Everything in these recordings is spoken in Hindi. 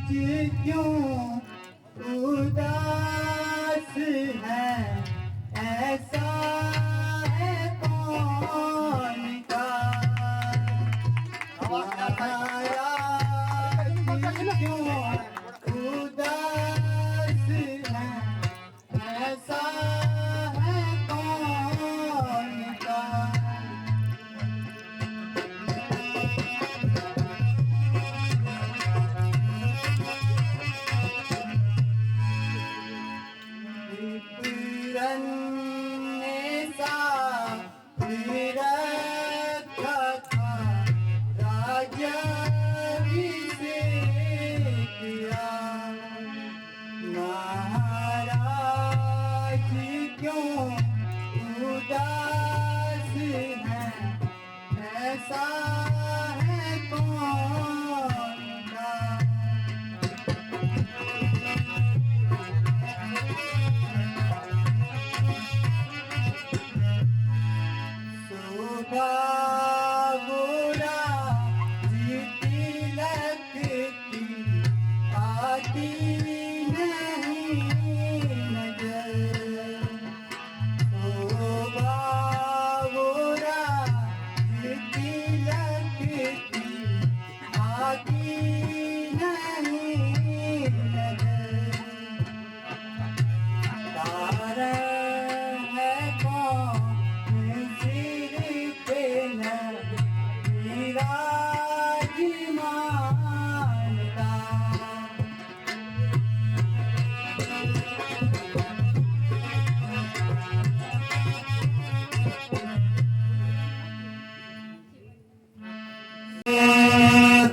क्यों उदास है, ऐसा है कौन का महाराज क्यों उदास है, ऐसा है कौन का ने सा रखा था राजा से किया, महाराज क्यों उदास है, ऐसा है कौन का गोरा जीती लगती आती नहीं नजर, गोरा जीती लगती आती नहीं नजर, तारा है कौन सिर पे न विराजमान का,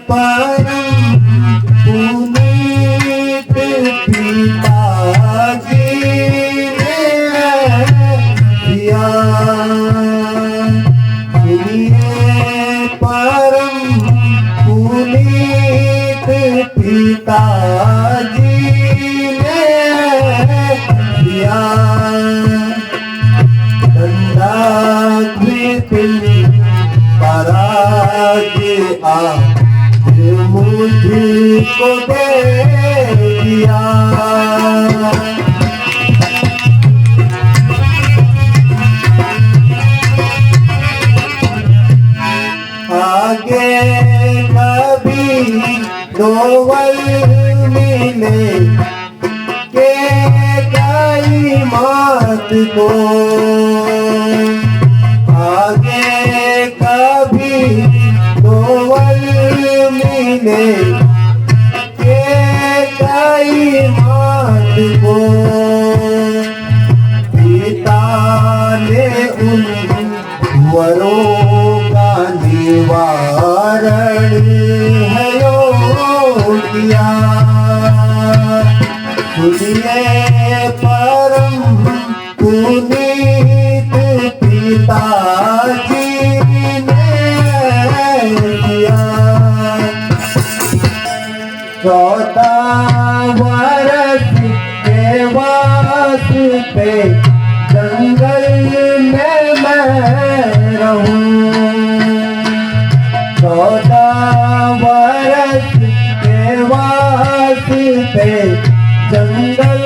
परम पुनीत पिताजी ने दिया, परम पुनीत पिताजी ने दिया, दंडाकृति पराग आज मुझको दे दिया, आगे कभी नोवल मिले के कई मात को, आगे कभी नोवल मिले के कई मात को, पिता ने उन वरों का निवारण है योगिया, सुनिए परम पुनीत पिताजी ने दिया, 14 वर्ष के वास्ते जंगल में मैं रहूं, 14 वर्ष के वास्ते जंगल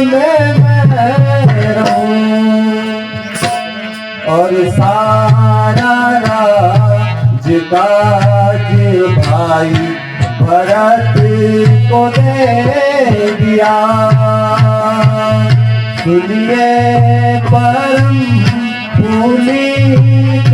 में मैं रहूं, और सारा राज काज भाई भरत को दे दिया, सुनिए परम पुनीत